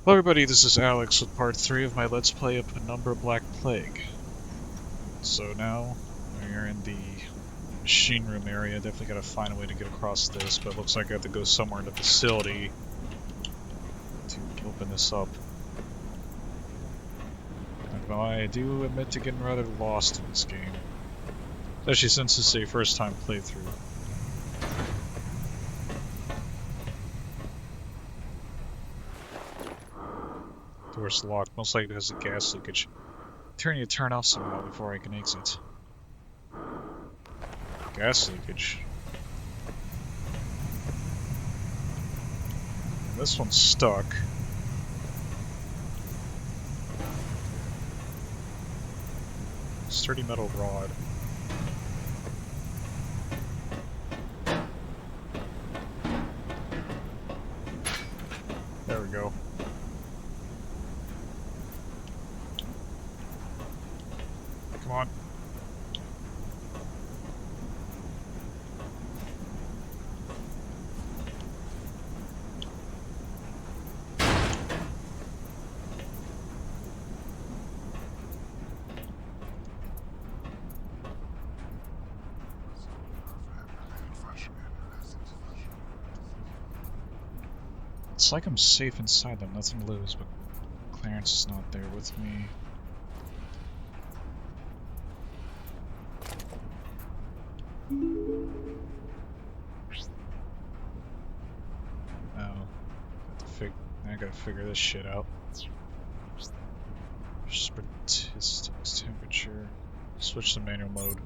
Hello everybody, this is ALX with part 3 of my Let's Play of Penumbra Black Plague. So now, we're in the machine room area. Definitely gotta find a way to get across this, but it looks like I have to go somewhere in the facility to open this up. Well, I do admit to getting rather lost in this game. Especially since this is a first time playthrough. Door's locked, most likely because of gas leakage. You turn off somehow before I can exit. Gas leakage. This one's stuck. Sturdy metal rod. There we go. Come on. It's like I'm safe inside them, nothing to lose, but Clarence is not there with me. Oh, I gotta figure this shit out. Statistics, temperature. Switch to manual mode.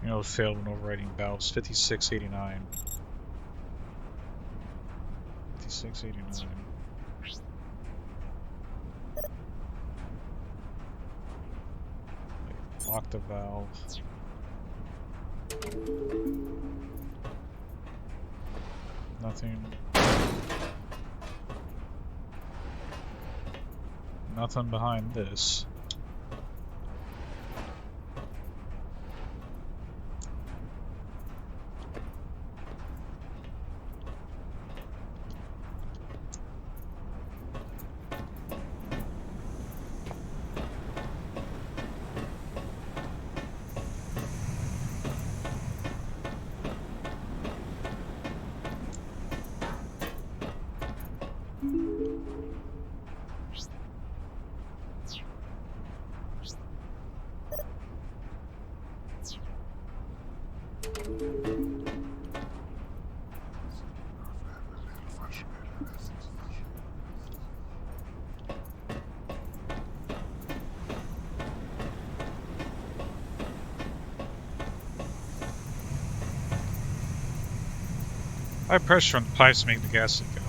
You know, failed when overriding valves. 5689. 5689. Lock the valve. Nothing. Nothing behind this. High pressure on the pipes to make the gas leak out.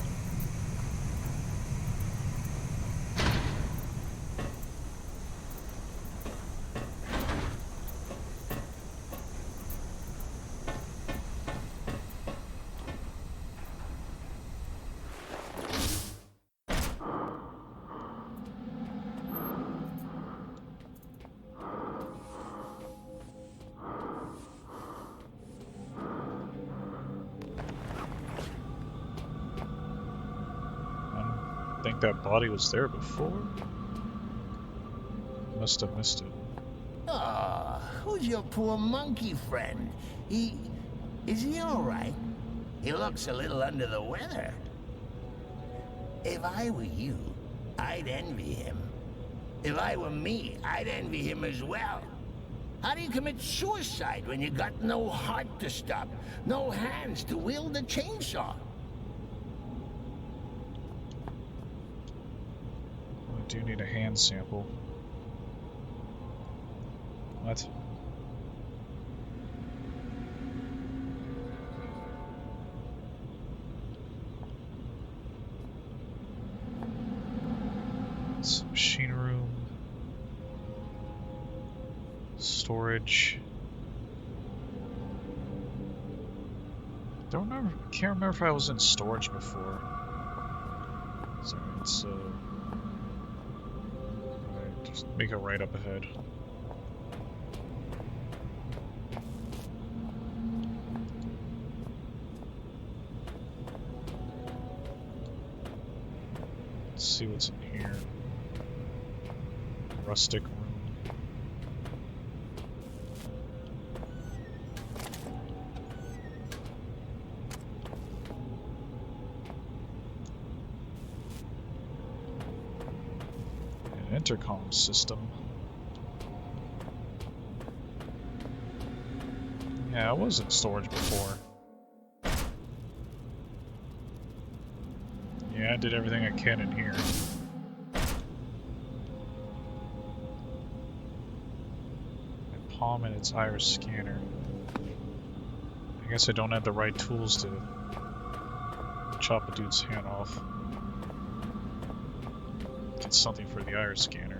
I think that body was there before. Must have missed it. Ah, who's your poor monkey friend? Is he all right? He looks a little under the weather. If I were you, I'd envy him. If I were me, I'd envy him as well. How do you commit suicide when you got no heart to stop, no hands to wield a chainsaw? I do need a hand sample. What? It's machine room. Storage. Can't remember if I was in storage before. So it's just make it right up ahead. Let's see what's in here. Rustic room. An intercom system. Yeah, it was in storage before. Yeah, I did everything I can in here. My palm and its iris scanner. I guess I don't have the right tools to chop a dude's hand off. Get something for the iris scanner.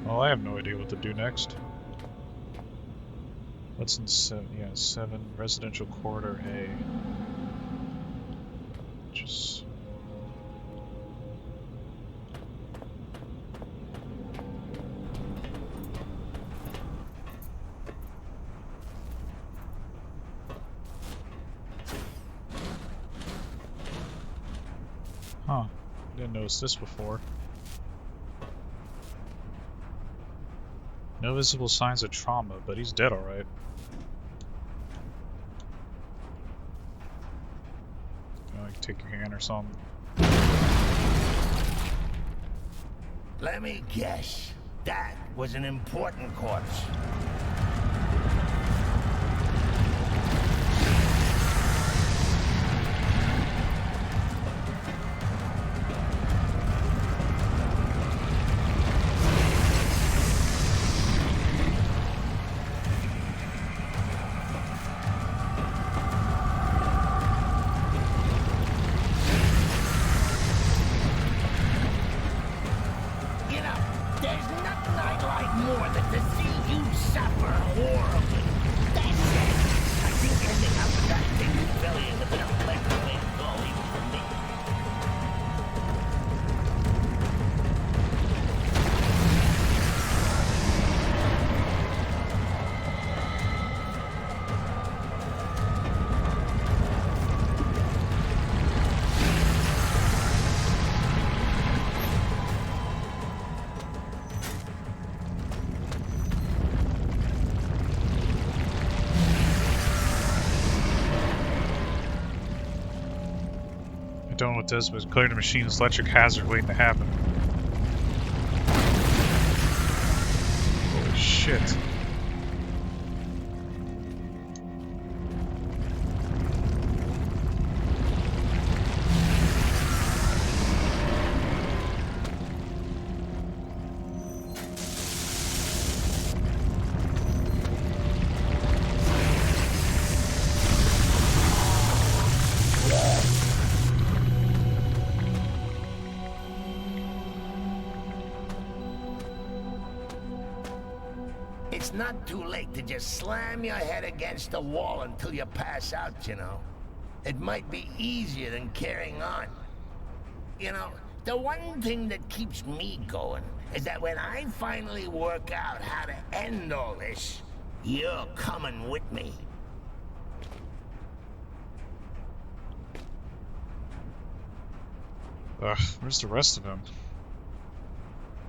Well, I have no idea what to do next. What's in 7? Yeah, 7. Residential corridor A. Just... Huh. Didn't notice this before. No visible signs of trauma, but he's dead alright. I can take your hand or something. Let me guess. That was an important corpse. I don't know what this was. Clear the machine's electric hazard waiting to happen. Holy shit. It's not too late to just slam your head against the wall until you pass out, you know. It might be easier than carrying on. You know, the one thing that keeps me going is that when I finally work out how to end all this, you're coming with me. Where's the rest of him?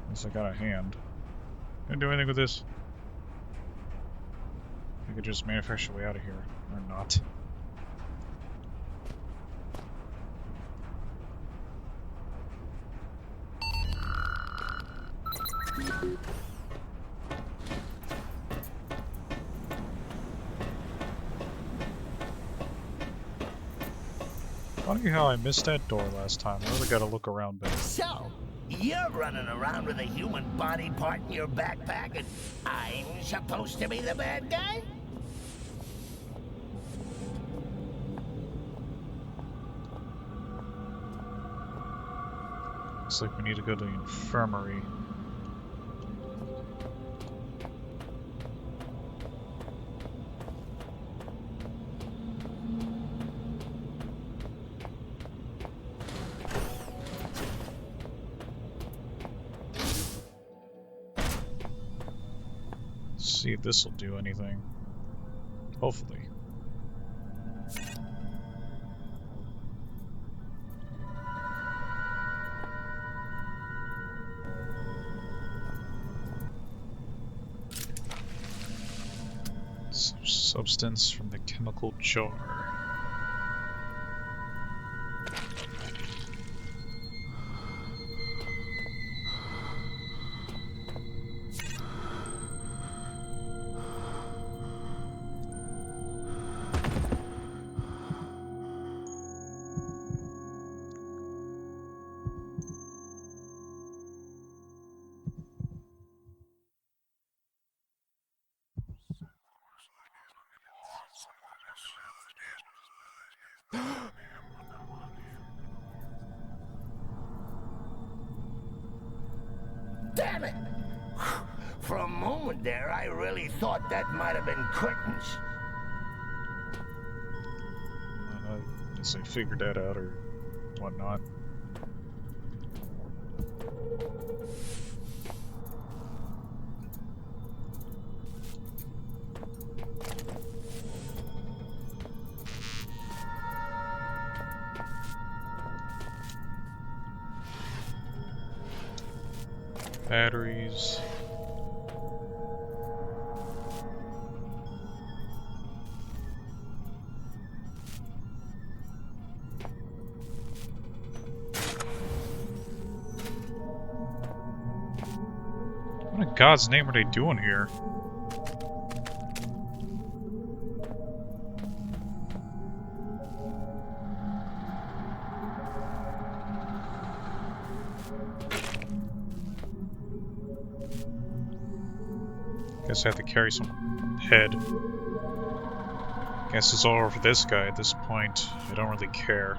Unless I got a hand. Can I do anything with this? I could just manufacture a way out of here. Or not. Funny how I missed that door last time. I really gotta look around better. So, you're running around with a human body part in your backpack and I'm supposed to be the bad guy? Looks like we need to go to the infirmary. See if this will do anything. Hopefully. Substance from the chemical jar. Damn it! For a moment there, I really thought that might have been curtains. I guess I figured that out or whatnot. Batteries. What in God's name are they doing here? Guess I have to carry some head. Guess it's all over for this guy at this point. I don't really care.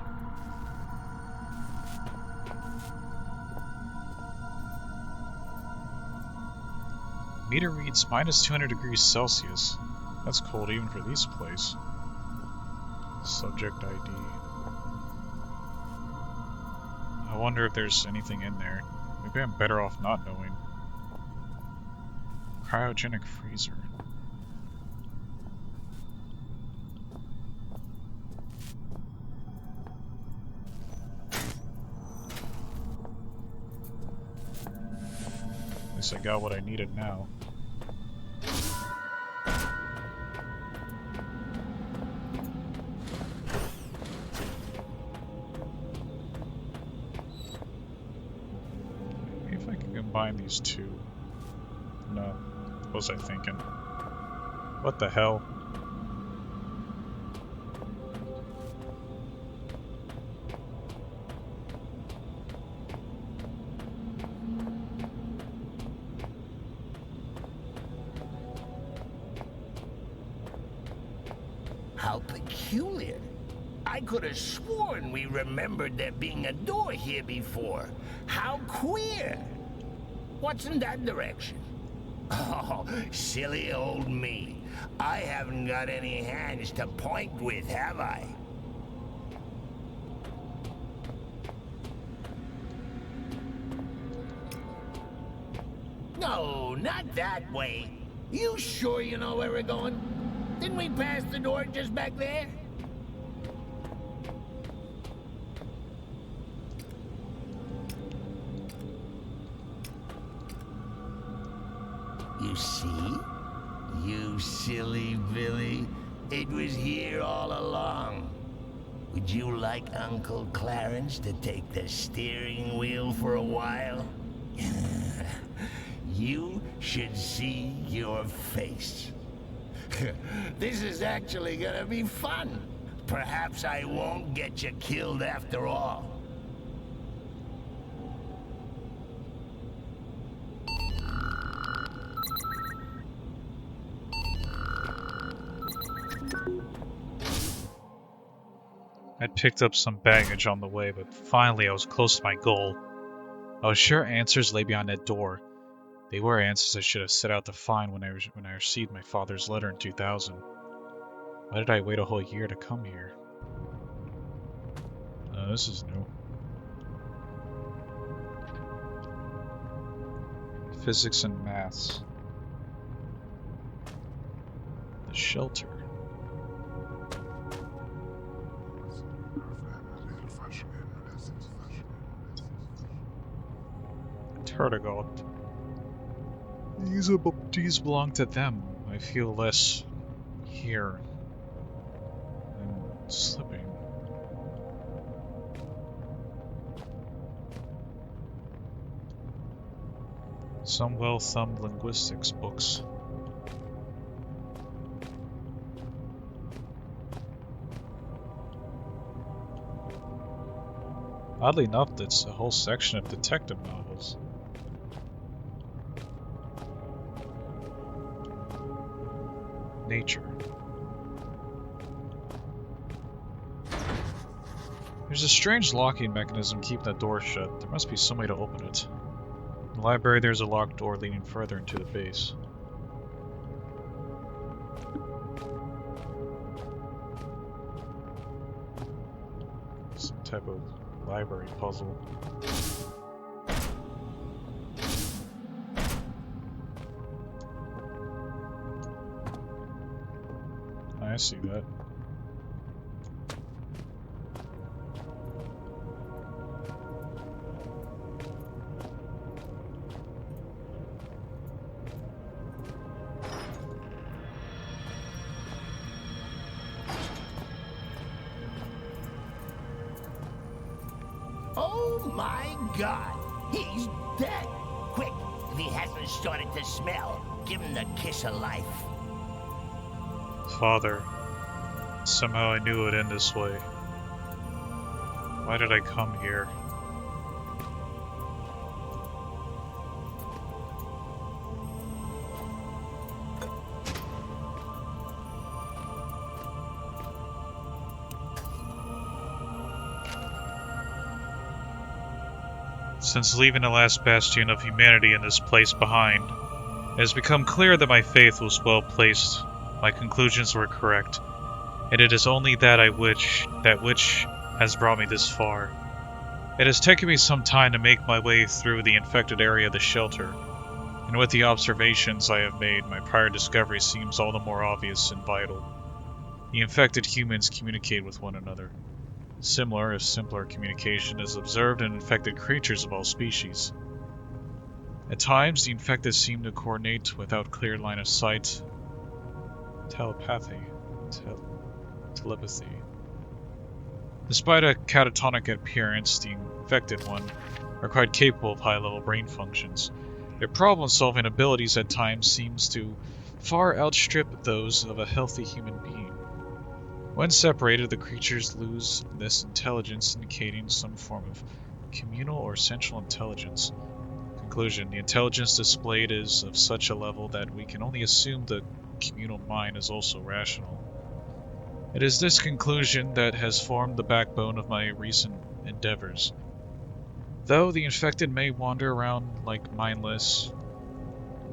Meter reads minus 200 degrees Celsius. That's cold even for this place. Subject ID. I wonder if there's anything in there. Maybe I'm better off not knowing. Cryogenic freezer. At least I got what I needed now. Maybe if I can combine these two. No. What was I thinking? What the hell? How peculiar. I could have sworn we remembered there being a door here before. How queer. What's in that direction? Oh, silly old me. I haven't got any hands to point with, have I? No, not that way. You sure you know where we're going? Didn't we pass the door just back there? You see? You silly Billy. It was here all along. Would you like Uncle Clarence to take the steering wheel for a while? You should see your face. This is actually gonna be fun. Perhaps I won't get you killed after all. I'd picked up some baggage on the way, but finally I was close to my goal. I was sure answers lay behind that door. They were answers I should have set out to find when I received my father's letter in 2000. Why did I wait a whole year to come here? This is new. Physics and maths. The shelter. Tardigold. These belong to them. I feel less here. I'm slipping. Some well-thumbed linguistics books. Oddly enough, that's a whole section of detective novels. Nature. There's a strange locking mechanism keeping the door shut. There must be some way to open it. In the library, there's a locked door leading further into the base. Some type of library puzzle. I see that. Oh my God! He's dead! Quick, if he hasn't started to smell, give him the kiss of life. Father, somehow I knew it would end this way. Why did I come here? Since leaving the last bastion of humanity in this place behind, it has become clear that my faith was well placed. My conclusions were correct, and it is only that which has brought me this far. It has taken me some time to make my way through the infected area of the shelter, and with the observations I have made, my prior discovery seems all the more obvious and vital. The infected humans communicate with one another. Similar, if simpler, communication is observed in infected creatures of all species. At times, the infected seem to coordinate without clear line of sight. Telepathy. Telepathy. Despite a catatonic appearance, the infected one are quite capable of high-level brain functions. Their problem-solving abilities at times seems to far outstrip those of a healthy human being. When separated, the creatures lose this intelligence, indicating some form of communal or central intelligence. Conclusion: the intelligence displayed is of such a level that we can only assume the communal mind is also rational. It is this conclusion that has formed the backbone of my recent endeavors. Though the infected may wander around like mindless,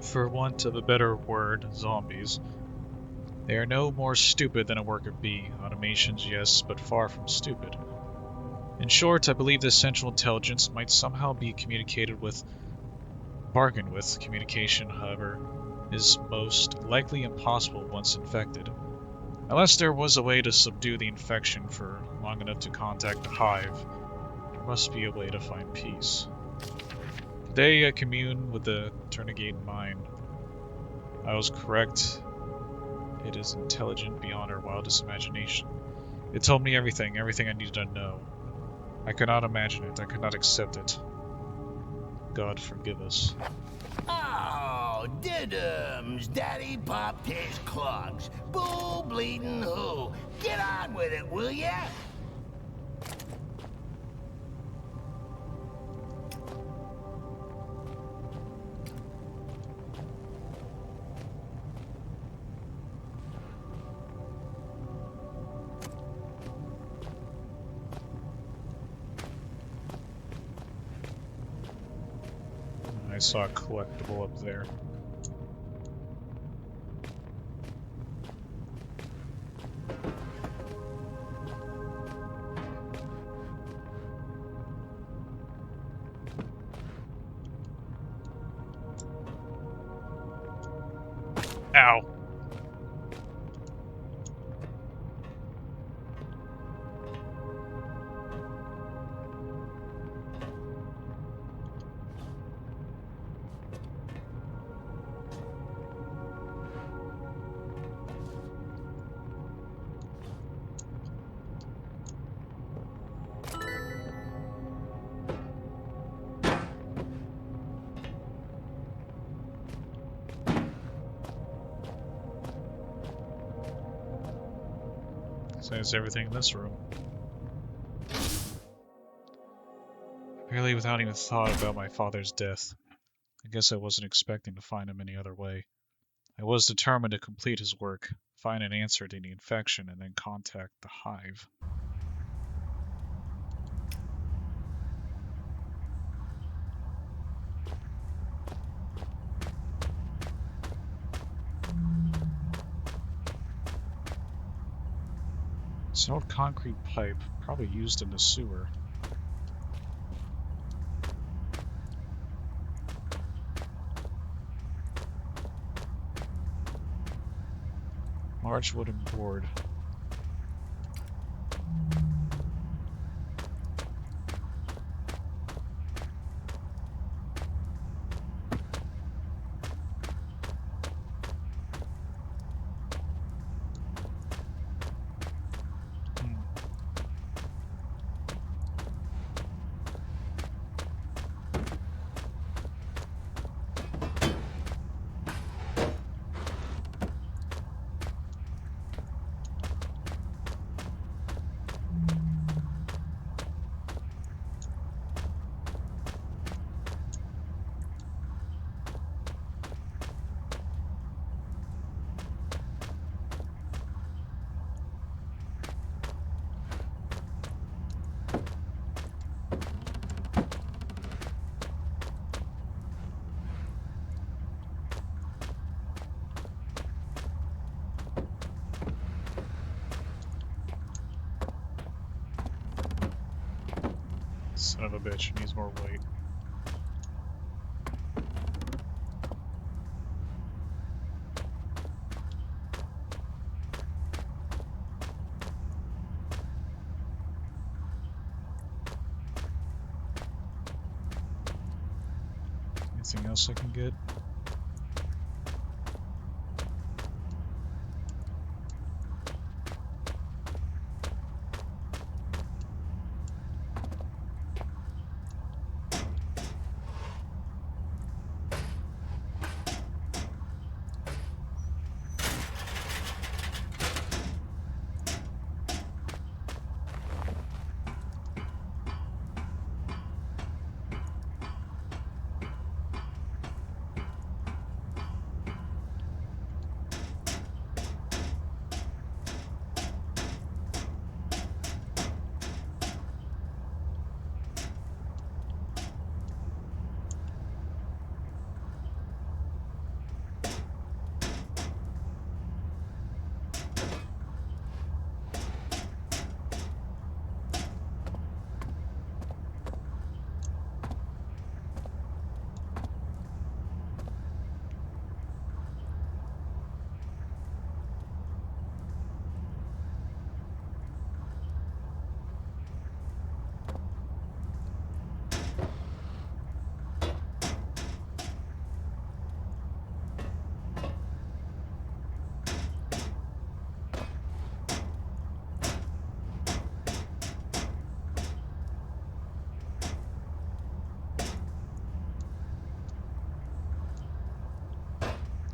for want of a better word, zombies, they are no more stupid than a worker bee. Automations, yes, but far from stupid. In short, I believe this central intelligence might somehow be bargained with. Communication, however, is most likely impossible once infected. Unless there was a way to subdue the infection for long enough to contact the hive, there must be a way to find peace. Today I commune with the Turnegate mind. I was correct. It is intelligent beyond our wildest imagination. It told me everything I needed to know. I could not imagine it. I could not accept it. God forgive us. Oh, diddums! Daddy popped his clogs. Bull bleeding who? Get on with it, will ya? I saw a collectible up there. Ow! So that's everything in this room. Apparently without even thought about my father's death. I guess I wasn't expecting to find him any other way. I was determined to complete his work, find an answer to the infection, and then contact the hive. It's an old concrete pipe, probably used in the sewer. Large wooden board. Son of a bitch, needs more weight. Anything else I can get?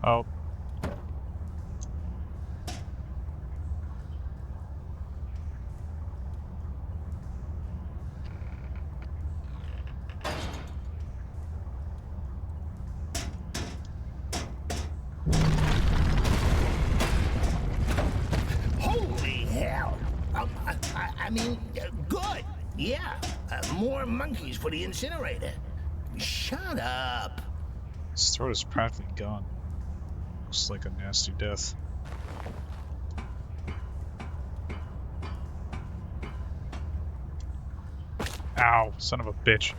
Oh. Holy hell! I mean, good. Yeah, more monkeys for the incinerator. Shut up. His throat is practically gone. Looks like a nasty death. Ow, son of a bitch.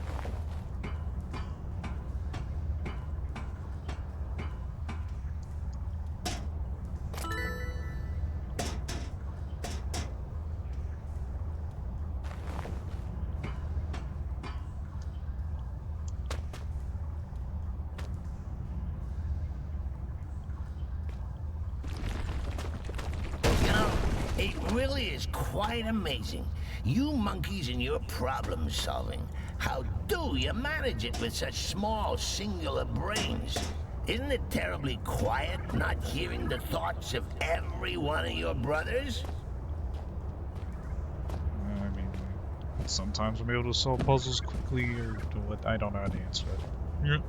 You know, it really is quite amazing. You monkeys and your problem solving. How do you manage it with such small, singular brains? Isn't it terribly quiet not hearing the thoughts of every one of your brothers? I mean, sometimes I'm able to solve puzzles quickly, or what? I don't know how to answer that. Yep.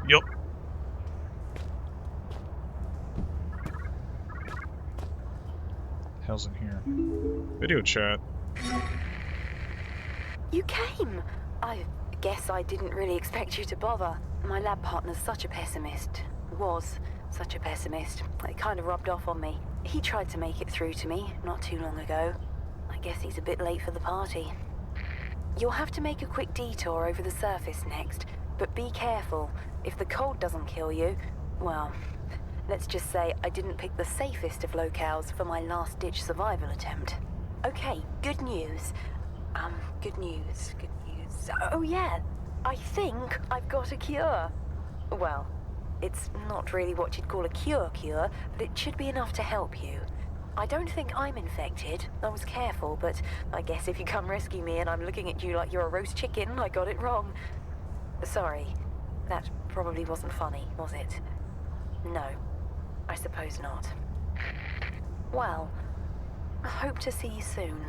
Yup. Hell's in here? Video chat. You came! I guess I didn't really expect you to bother. My lab partner's such a pessimist. Was such a pessimist. It kind of rubbed off on me. He tried to make it through to me not too long ago. I guess he's a bit late for the party. You'll have to make a quick detour over the surface next, but be careful. If the cold doesn't kill you, well, let's just say I didn't pick the safest of locales for my last-ditch survival attempt. Okay, good news. Good news. Oh yeah, I think I've got a cure. Well, it's not really what you'd call a cure, but it should be enough to help you. I don't think I'm infected. I was careful, but I guess if you come rescue me and I'm looking at you like you're a roast chicken, I got it wrong. Sorry, that probably wasn't funny, was it? No, I suppose not. Well, I hope to see you soon.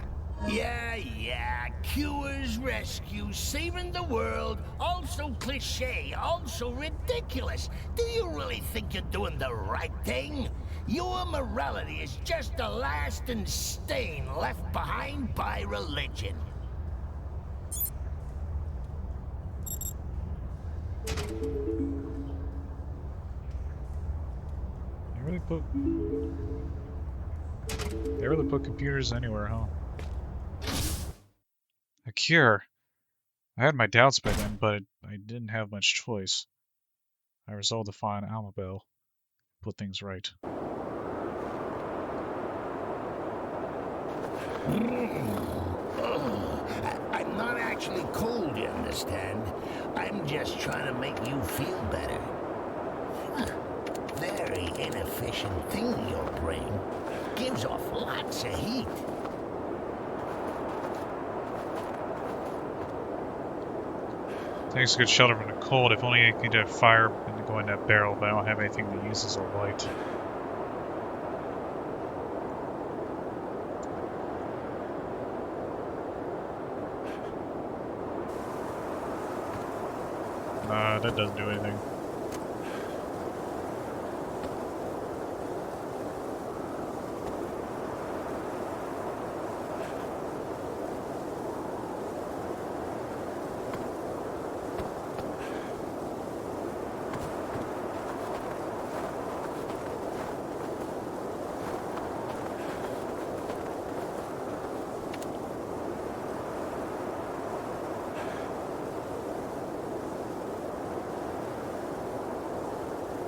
Yeah, cures, rescues, saving the world, also cliché, also ridiculous. Do you really think you're doing the right thing? Your morality is just a lasting stain left behind by religion. They really put computers anywhere, huh? A cure. I had my doubts by then, but I didn't have much choice. I resolved to find Amabel, put things right. I'm not actually cold, you understand? I'm just trying to make you feel better. Very inefficient thing, your brain. Gives off lots of heat. Thanks, good shelter from the cold. If only I could get fire and go in that barrel, but I don't have anything that uses a light. Nah, that doesn't do anything.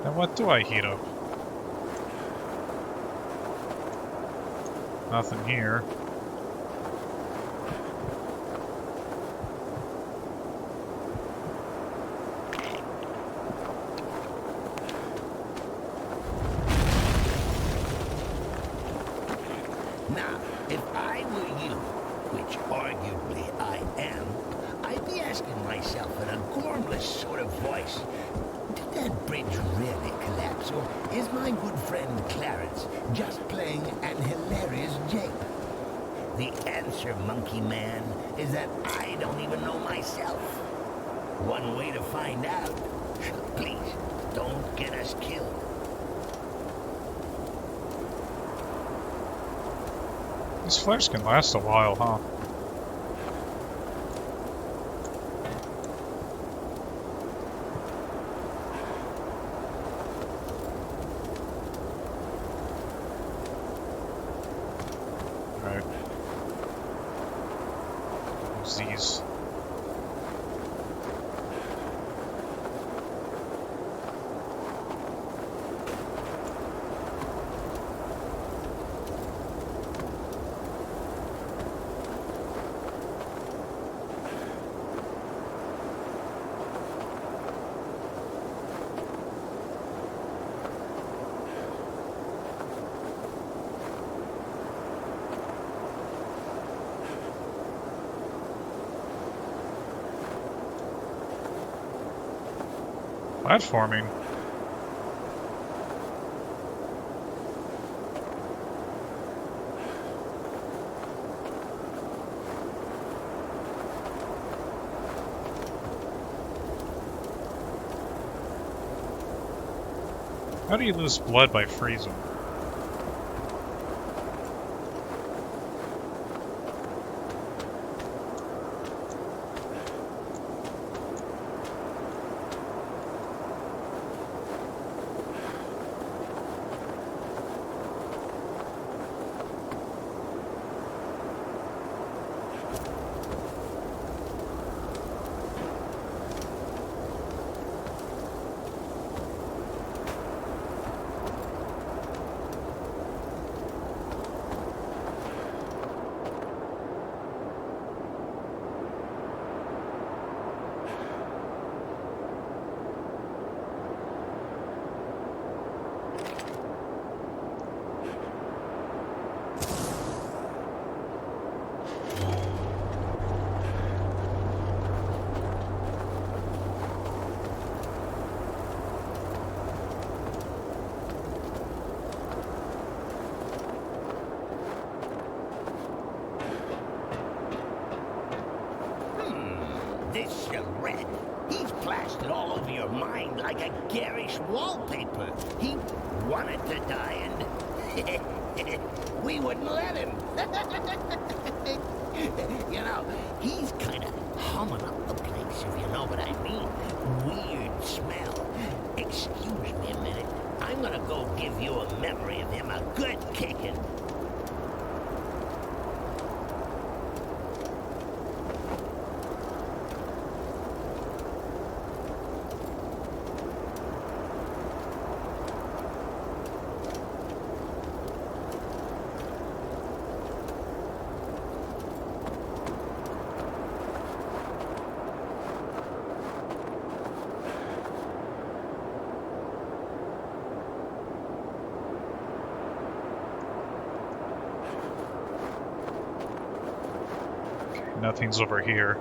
Then what do I heat up? Nothing here. Now, if I were you, which arguably I am, I'd be asking myself in a gormless sort of voice, did that bridge really collapse, or is my good friend Clarence just playing an hilarious jape? The answer, monkey man, is that I don't even know myself. One way to find out. Please, don't get us killed. These flares can last a while, huh? use these. Platforming? How do you lose blood by freezing? This charade. He's plastered all over your mind like a garish wallpaper. He wanted to die and we wouldn't let him. You know, he's kind of humming up the place, if you know what I mean. Weird smell. Excuse me a minute. I'm gonna go give you a memory of him a good kicking. Nothing's over here.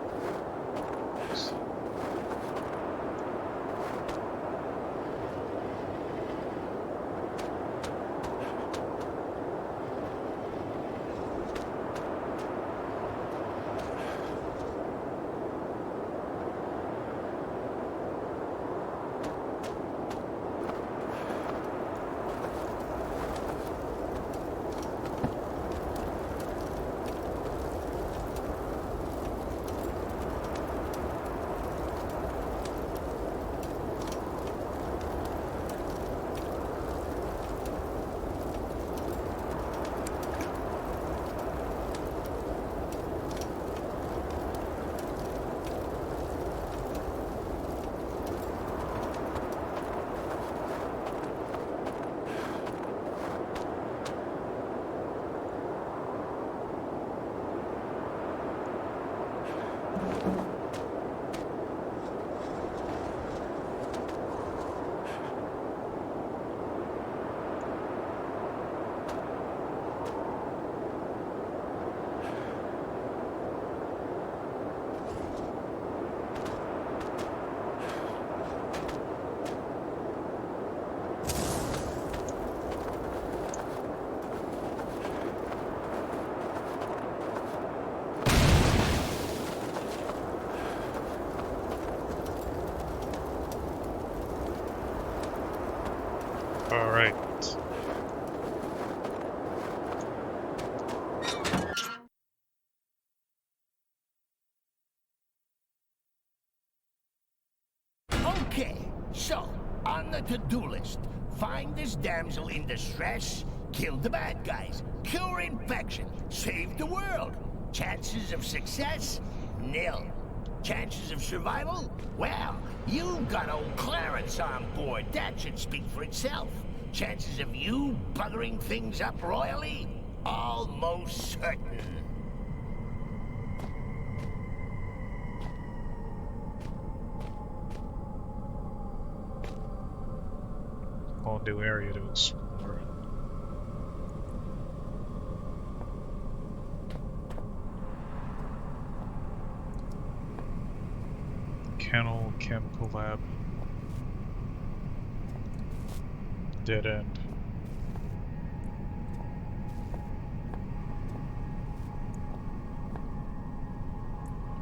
All right. Okay, so, on the to-do list, find this damsel in distress, kill the bad guys, cure infection, save the world. Chances of success? Nil. Chances of survival? Well, you've got old Clarence on board. That should speak for itself. Chances of you buggering things up royally? Almost certain. Whole new area to explore. Kennel, chemical lab. Dead end.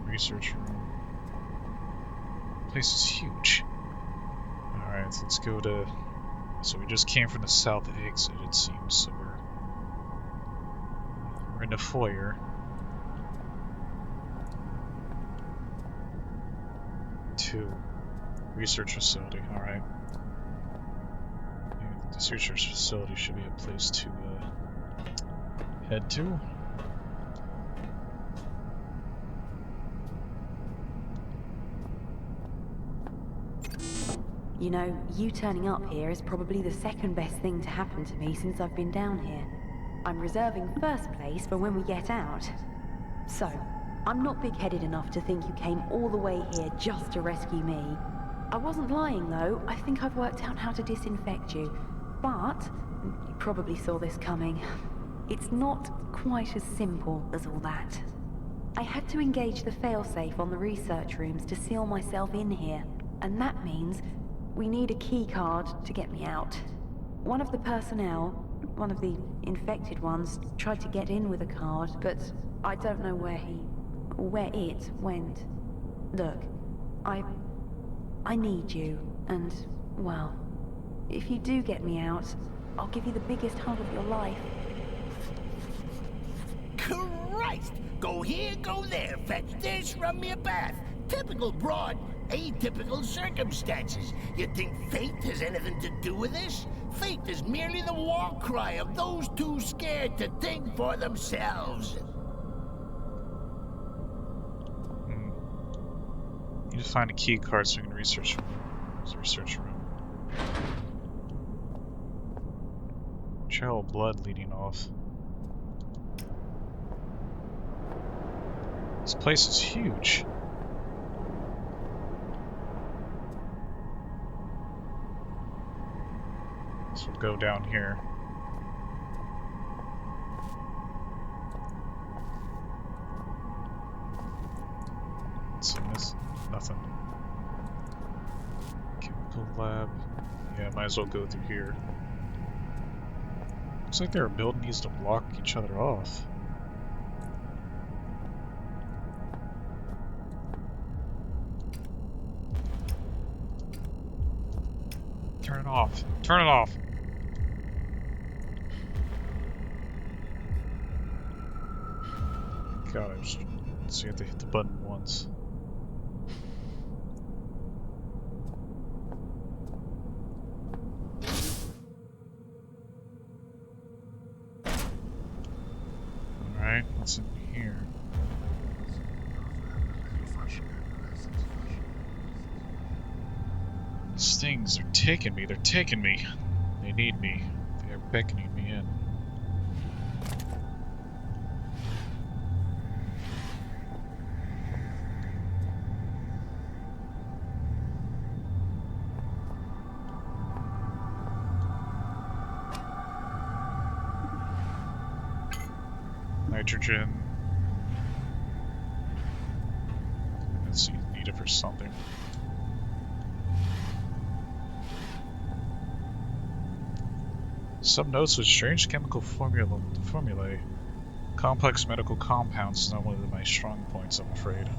Research room. Place is huge. Alright, let's go to... So we just came from the south exit, it seems, so we're in the foyer. Two. Research facility, alright. The research facility should be a place to head to. You know, you turning up here is probably the second best thing to happen to me since I've been down here. I'm reserving first place for when we get out. So, I'm not big-headed enough to think you came all the way here just to rescue me. I wasn't lying, though. I think I've worked out how to disinfect you. But, you probably saw this coming. It's not quite as simple as all that. I had to engage the failsafe on the research rooms to seal myself in here. And that means we need a key card to get me out. One of the personnel, one of the infected ones, tried to get in with a card, but I don't know where it went. Look, I need you, and, well, if you do get me out, I'll give you the biggest hug of your life. Christ! Go here, go there, fetch this, run me a bath. Typical broad, atypical circumstances. You think fate has anything to do with this? Fate is merely the war cry of those too scared to think for themselves. You need to find a key card so we can research room. Trail of blood leading off. This place is huge. So we'll go down here. What's in this? Nothing. Chemical lab. Yeah, might as well go through here. Looks like they're building these to block each other off. Turn it off. Turn it off. God, so you have to hit the button once. Alright, what's in here? These things are taking me, they're taking me. They need me. They are beckoning me in. Nitrogen. Let's see, need it for something. Some notes with strange chemical formulae. Complex medical compounds is not one of my strong points, I'm afraid.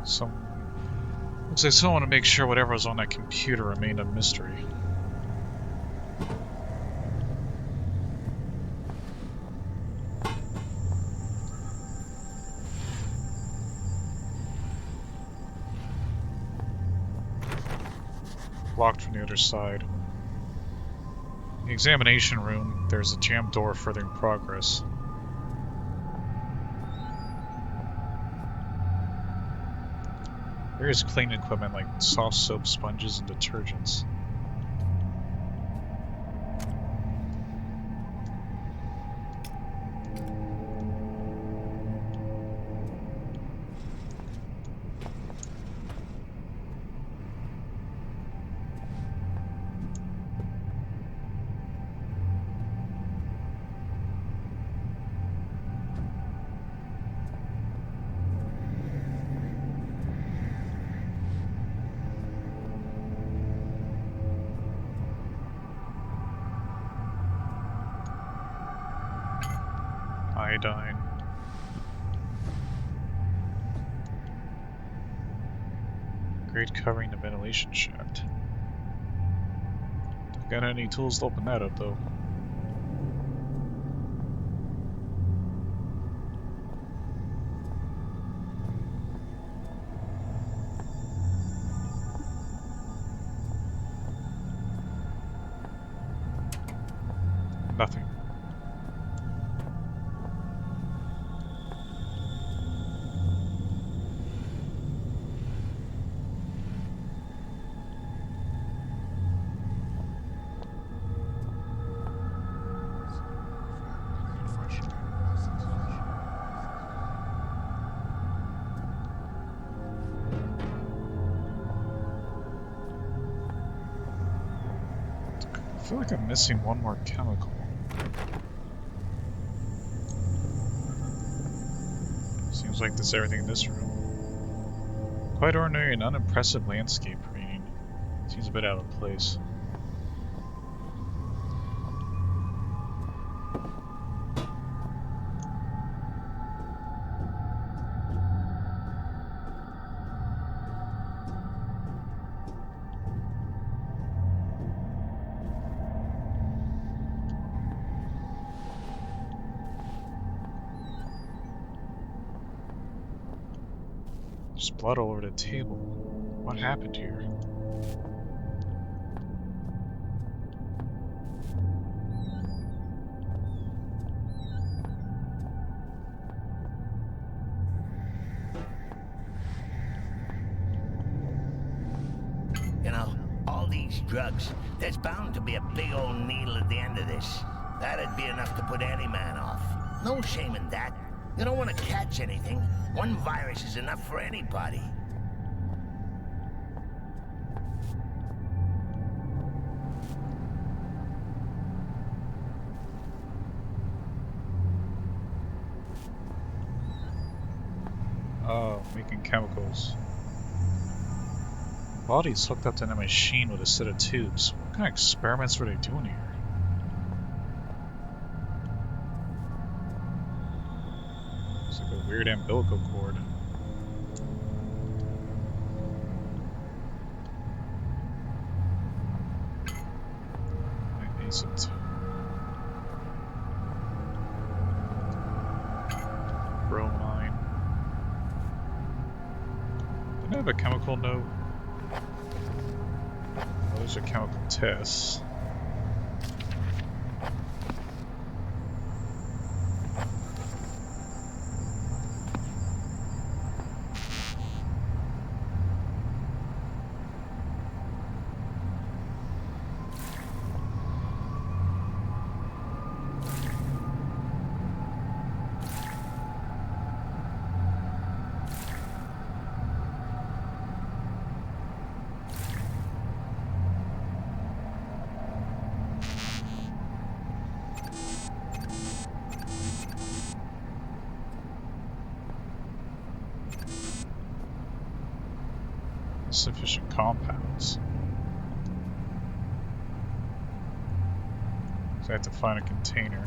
Some Looks like someone wanted to make sure whatever was on that computer remained a mystery. Locked from the other side. In the examination room, there's a jammed door furthering progress. Various cleaning equipment like soft soap, sponges, and detergents. Iodine. Grate covering the ventilation shaft. Got any tools to open that up though? Nothing. I feel like I'm missing one more chemical. Seems like that's everything in this room. Quite ordinary and unimpressive landscape painting. Seems a bit out of place. There's blood all over the table. What happened here? You know, all these drugs, there's bound to be a big old needle at the end of this. That'd be enough to put any man off. No shame in that. You don't want to catch anything. One virus is enough for anybody. Oh, making chemicals. Body's hooked up to a machine with a set of tubes. What kind of experiments were they doing here? It's like a weird umbilical cord. Nascent. Bromine. Didn't I have a chemical note? Oh, those are chemical tests. Sufficient compounds. So I have to find a container.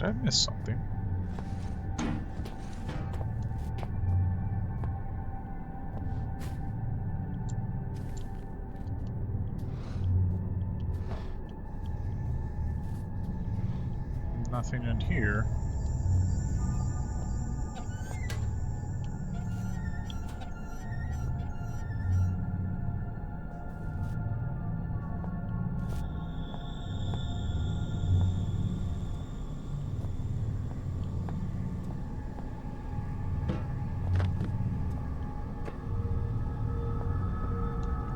Did I miss something? Nothing in here.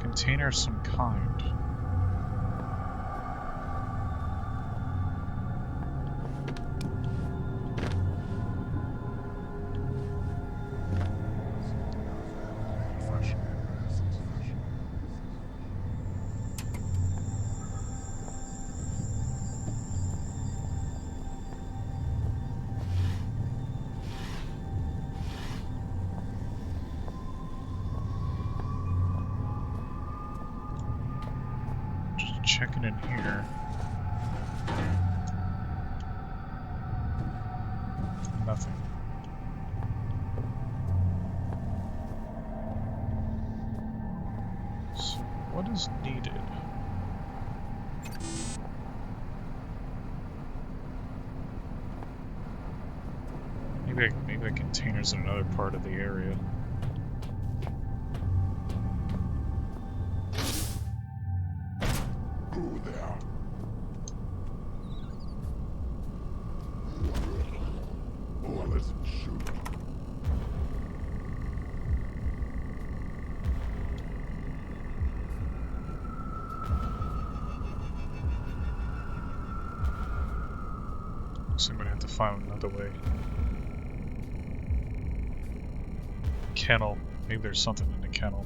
Container of some kind. Checking in here. Nothing. So, what is needed? Maybe a container's in another part of the area. So I'm gonna have to find another way. Kennel. Maybe there's something in the kennel.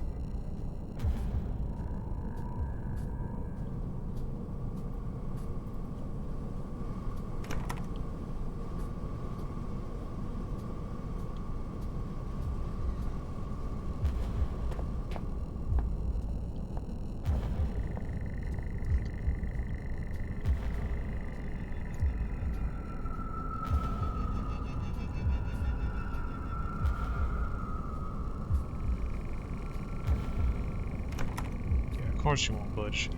Of course you won't budge.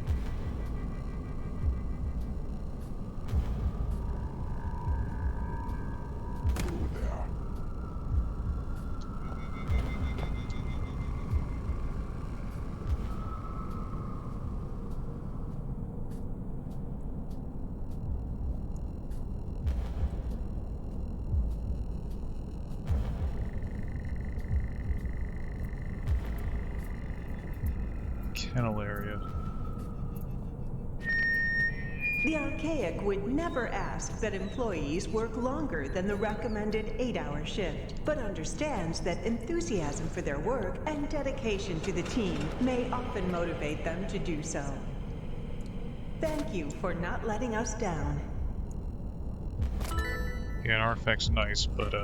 Kennel area. The Archaic would never ask that employees work longer than the recommended 8-hour shift, but understands that enthusiasm for their work and dedication to the team may often motivate them to do so. Thank you for not letting us down. Yeah, an artifact's nice, but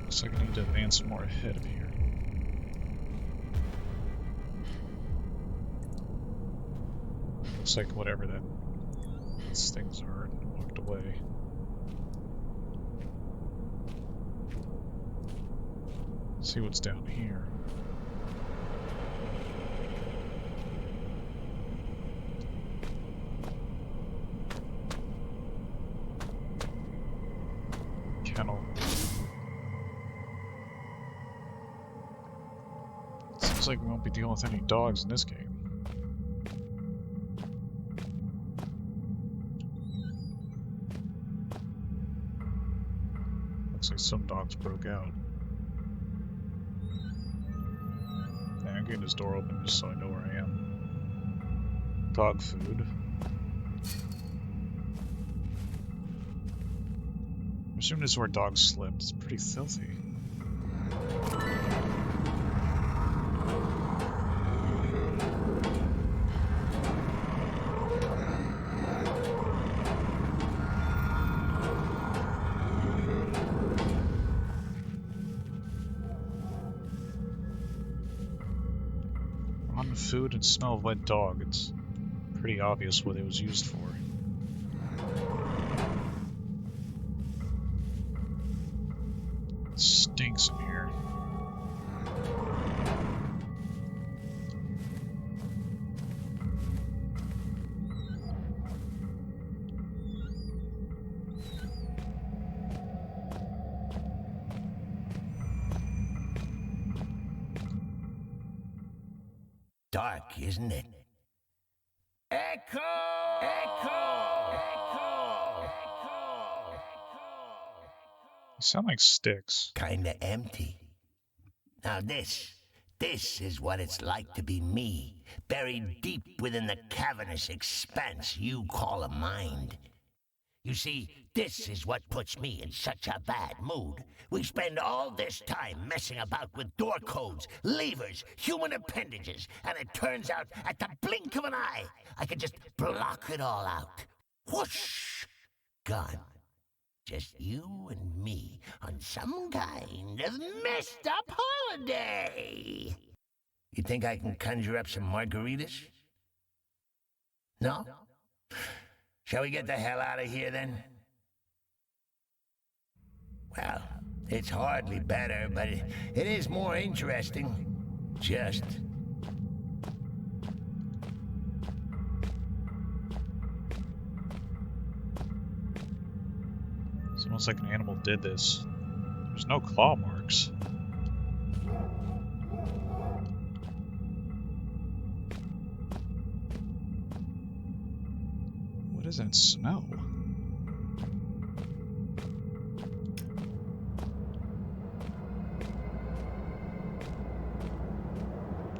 looks like I need to advance more ahead of here. Looks like whatever those things are walked away. See what's down here. Kennel. Seems like we won't be dealing with any dogs in this game. Looks like some dogs broke out. Yeah, I'm getting this door open just so I know where I am. Dog food. I assume this is where dogs slept. It's pretty filthy. Rotten food and smell of wet dog. It's pretty obvious what it was used for. It stinks in here. Dark, isn't it? Echo! Echo! Echo! You sound like sticks. Kinda empty. Now this is what it's like to be me, buried deep within the cavernous expanse you call a mind. You see, this is what puts me in such a bad mood. We spend all this time messing about with door codes, levers, human appendages, and it turns out at the blink of an eye, I can just block it all out. Whoosh! Gone. Just you and me on some kind of messed up holiday. You think I can conjure up some margaritas? No? Shall we get the hell out of here, then? Well, it's hardly better, but it is more interesting. Just. It's almost like an animal did this. There's no claw marks. What does that smell?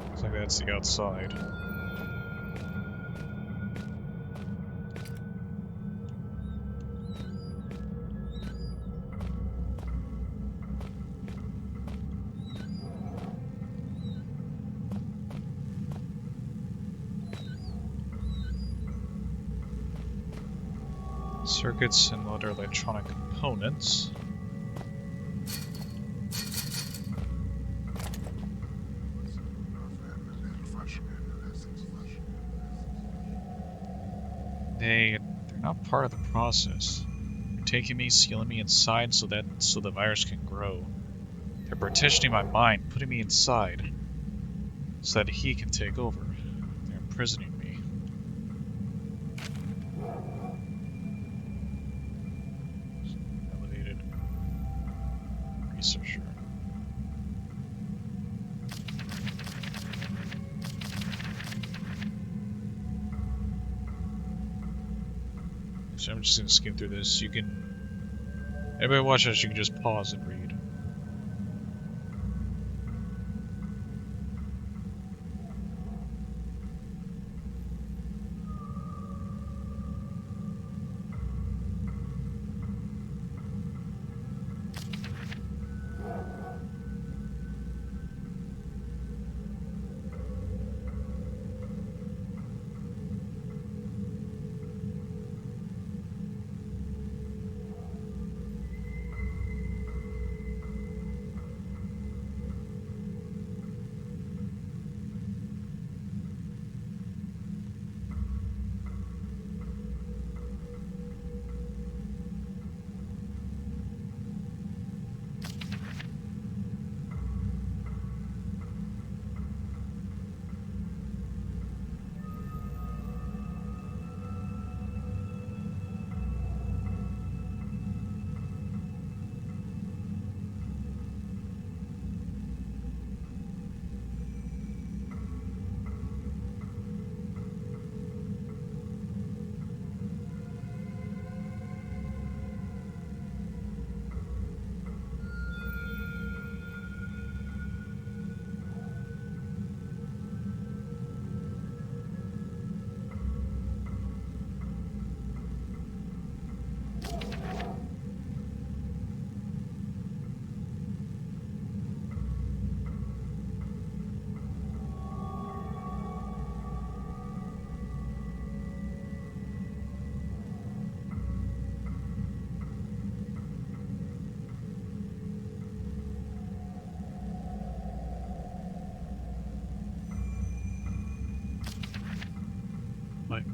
Looks like that's the outside. Circuits and other electronic components. They're not part of the process. They're taking me, sealing me inside so the virus can grow. They're partitioning my mind, putting me inside so that he can take over. They're imprisoning me. Elevated researcher. So I'm just gonna skim through this. You can. Everybody watch this, you can just pause and read.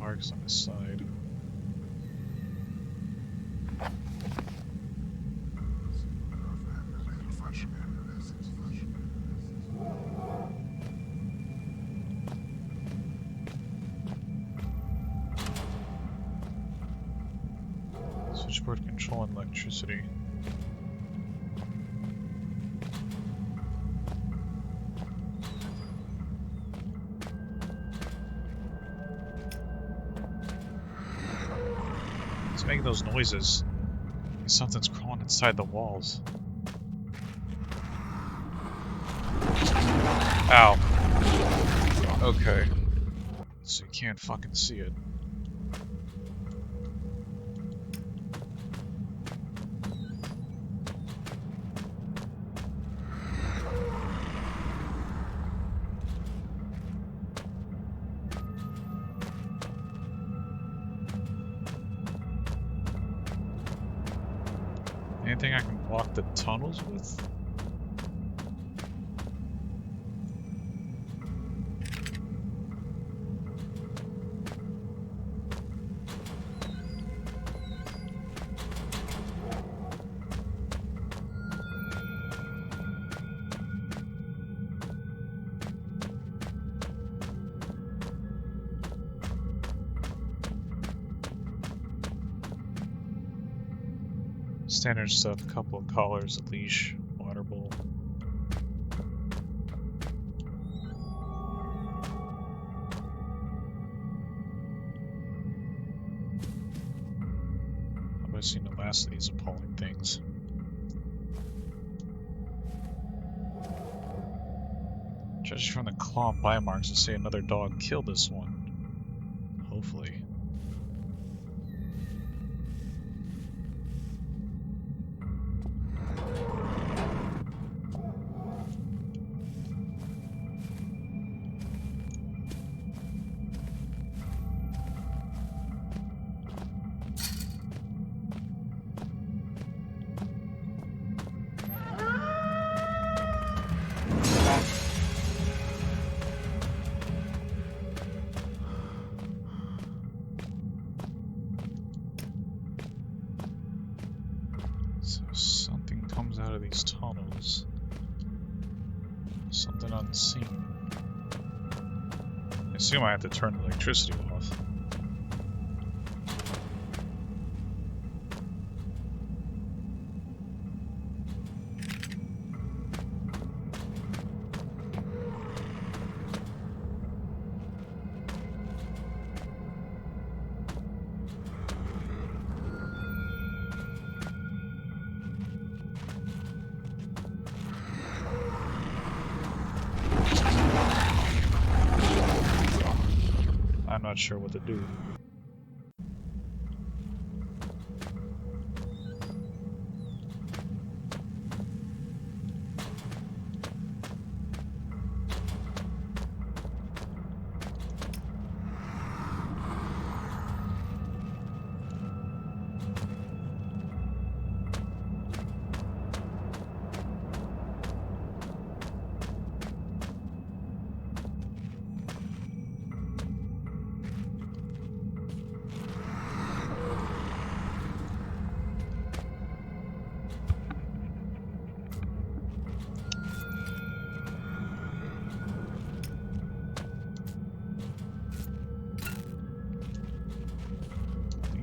targets on his side. Switchboard control and electricity. It's making those noises. Something's crawling inside the walls. Ow. Okay. So you can't fucking see it. Anything I can block the tunnels with? Standard stuff, a couple of collars, a leash, water bowl. I've seen the last of these appalling things. Judging from the claw and bite marks, I say another dog killed this one. Hopefully. So something comes out of these tunnels. Something unseen. I assume I have to turn the electricity off. I'm not sure what to do.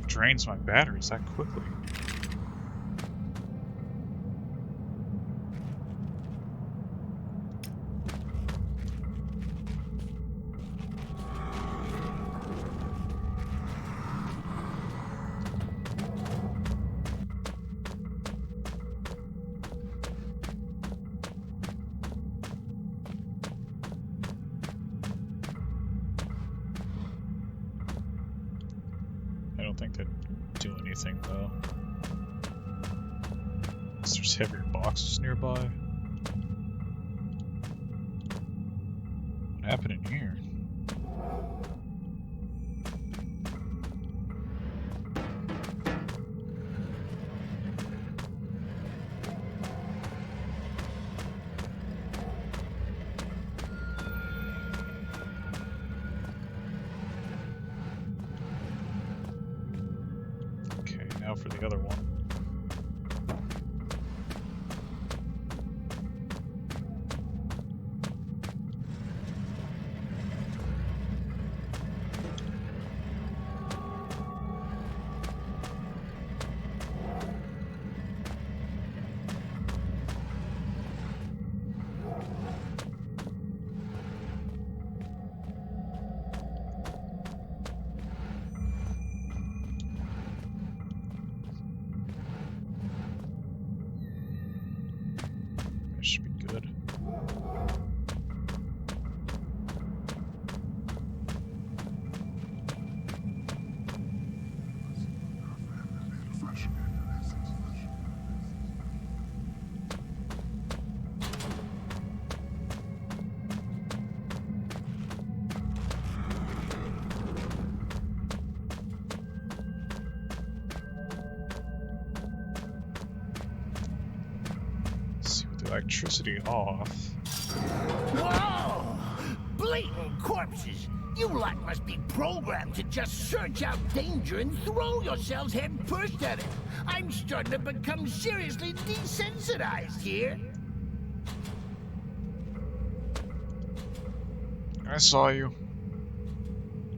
Drains my batteries that quickly. I don't think they'd do anything though. Unless there's heavier boxes nearby. What happened in here? now for the other one. Should be good. Electricity off. Whoa! Blatant corpses! You lot must be programmed to just search out danger and throw yourselves head first at it. I'm starting to become seriously desensitized here. I saw you.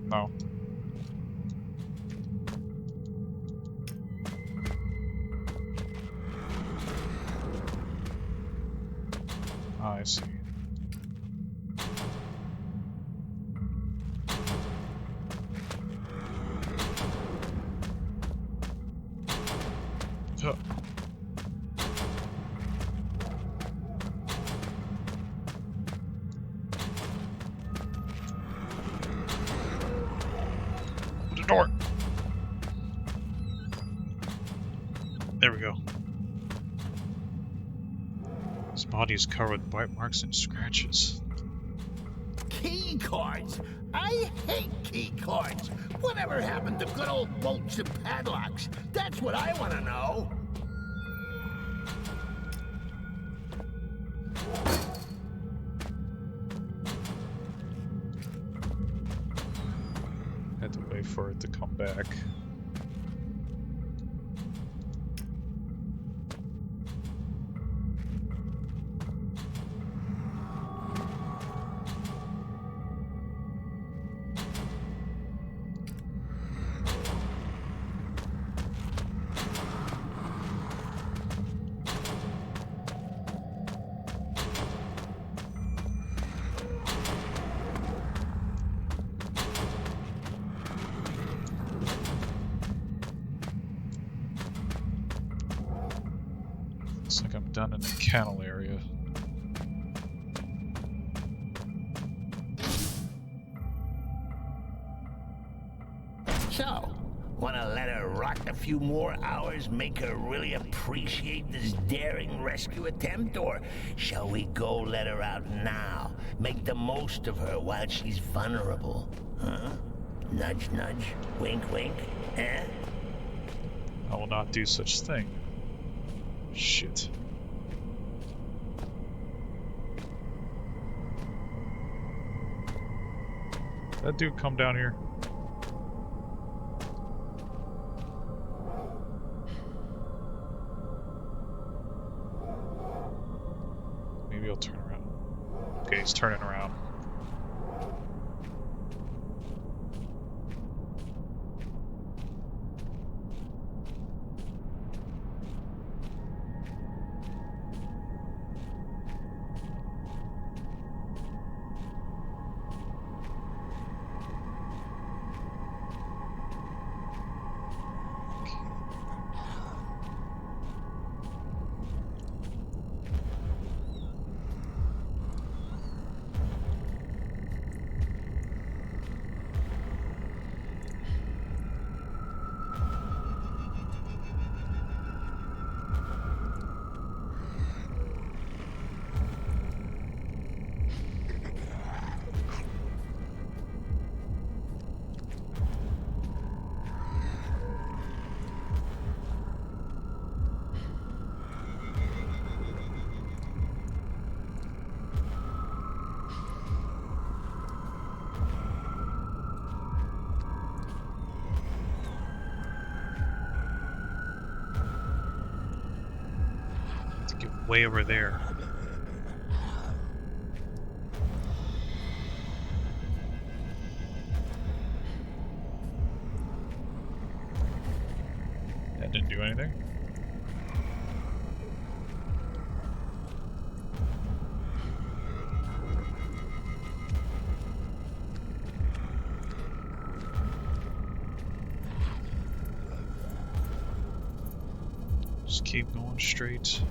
No. I see. Huh. Open the door. There we go. His body is covered with bite marks and scratches. Key cards! I hate key cards! Whatever happened to good old bolts and padlocks? That's what I want to know. Had to wait for it to come back. Looks like I'm done in the kennel area. So, wanna let her rot a few more hours, make her really appreciate this daring rescue attempt? Or shall we go let her out now? Make the most of her while she's vulnerable? Huh? Nudge, nudge, wink, wink, eh? I will not do such thing. Shit. That dude come down here. Maybe he'll turn around. Okay, he's turning around. way over there. That didn't do anything. Just keep going straight.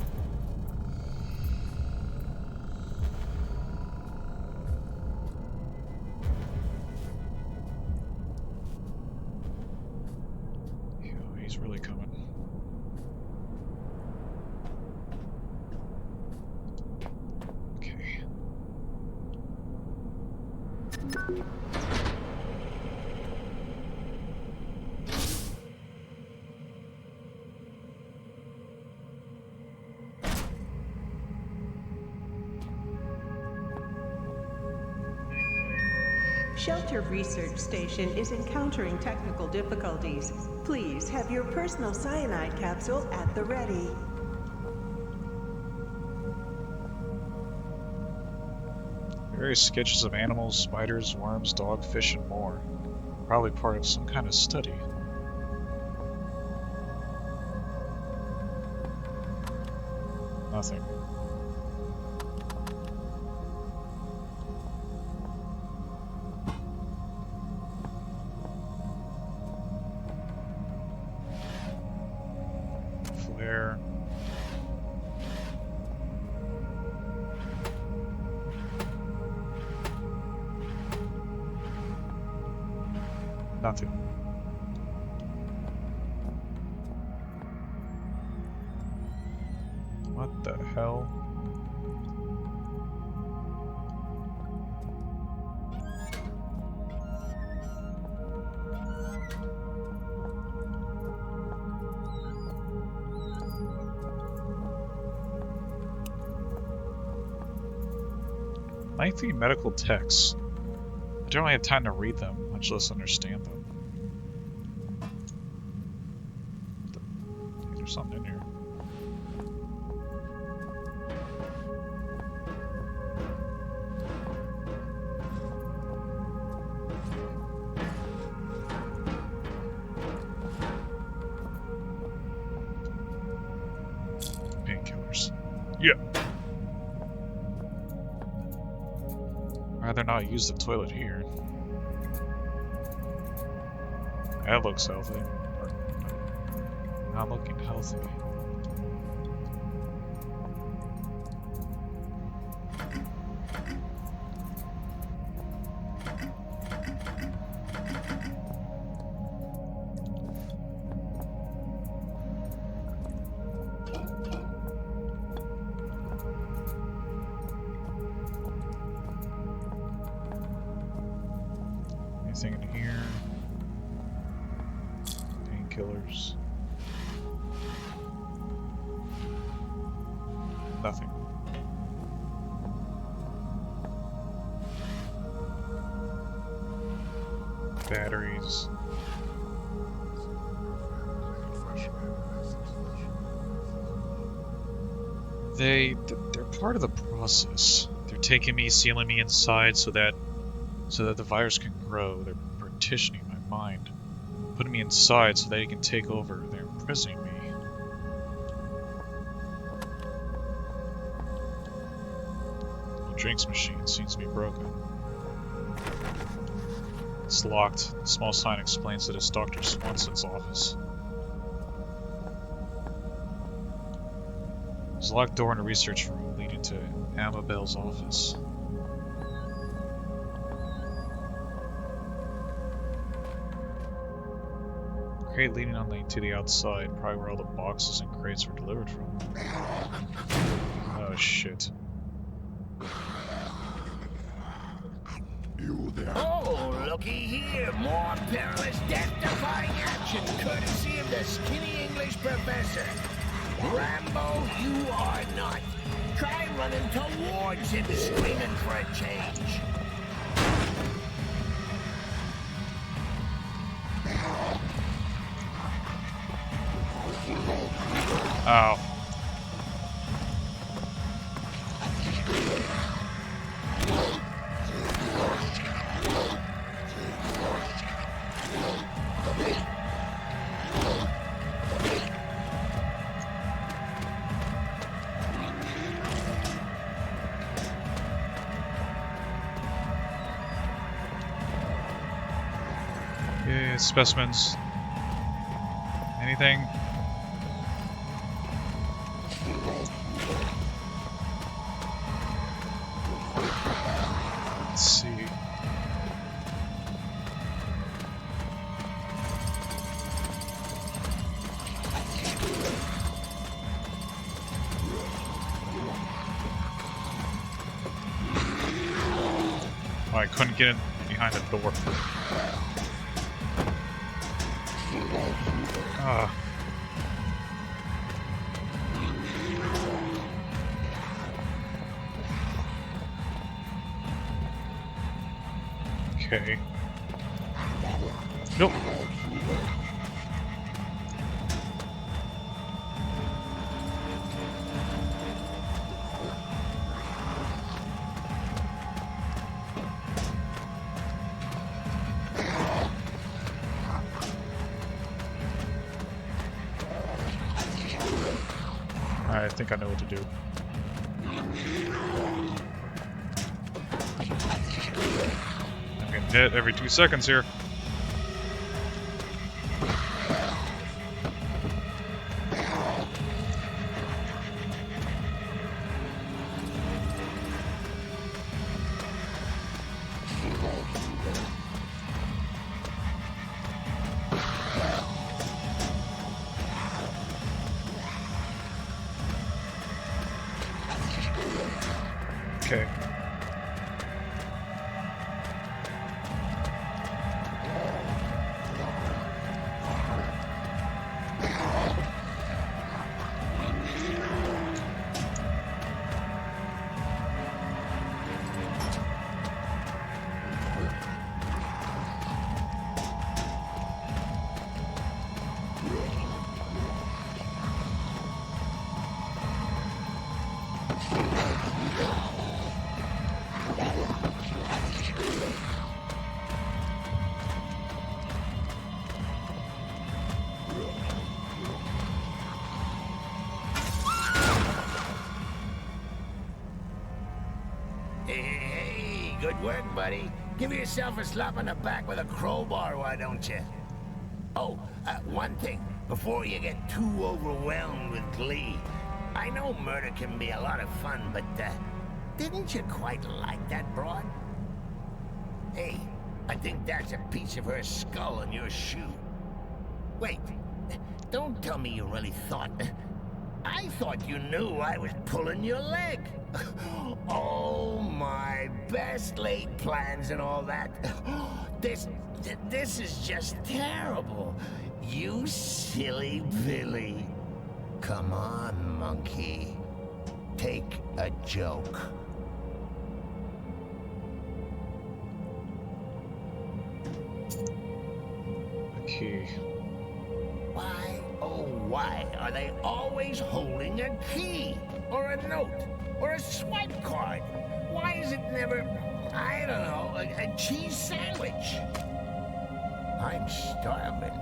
Yeah, he's really coming. Okay. Shelter Research Station is encountering technical difficulties. Please have your personal cyanide capsule at the ready. Various sketches of animals, spiders, worms, dogfish, and more. Probably part of some kind of study. Nothing. Flare. Nothing. What the hell? Lengthy medical texts. I don't have time to read them, much less understand them. I think there's something in here. Painkillers. Yeah. Rather not use the toilet here. That looks healthy. Or, not looking healthy. Anything in here? Painkillers. Nothing. Batteries. They're part of the process. They're taking me, sealing me inside so that the virus can grow. They're partitioning my mind, putting me inside so they can take over. They're imprisoning me. The drinks machine seems to be broken. It's locked. The small sign explains that it's Dr. Swanson's office. There's a locked door in a research room leading to Amabel's office. Crate leading to the outside, probably where all the boxes and crates were delivered from. Oh shit. You there? Oh, looky here. More perilous, death-defying action courtesy of the skinny English professor. Rambo, you are not. Try running towards him, screaming for a change. Ow. Yeah, specimens. Anything? Let's see. Oh, I couldn't get in behind the door. Ah. Okay. Nope. I think I know what to do. I'm getting hit every 2 seconds here. Okay. Hey, good work, buddy. Give yourself a slap on the back with a crowbar, why don't you? Oh, one thing, before you get too overwhelmed with glee. I know murder can be a lot of fun, but, didn't you quite like that broad? Hey, I think that's a piece of her skull in your shoe. Wait, don't tell me you really thought... I thought you knew I was pulling your leg. Oh, my best laid plans and all that. This is just terrible. You silly Billy. Come on, monkey. Take a joke. Okay. Why, oh why, are they always holding a key? Or a note? Or a swipe card? Why is it never, I don't know, a cheese sandwich? I'm starving.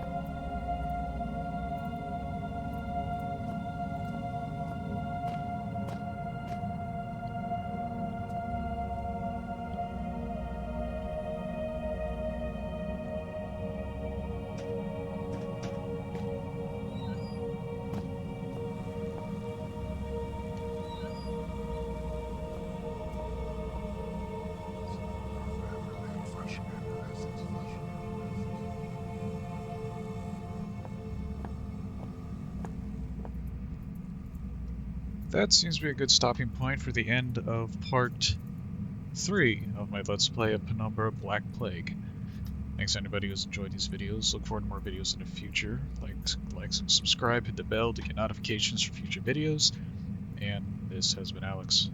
That seems to be a good stopping point for the end of part 3 of my Let's Play of Penumbra Black Plague. Thanks to anybody who's enjoyed these videos. Look forward to more videos in the future. Like and subscribe, hit the bell to get notifications for future videos. And this has been Alex.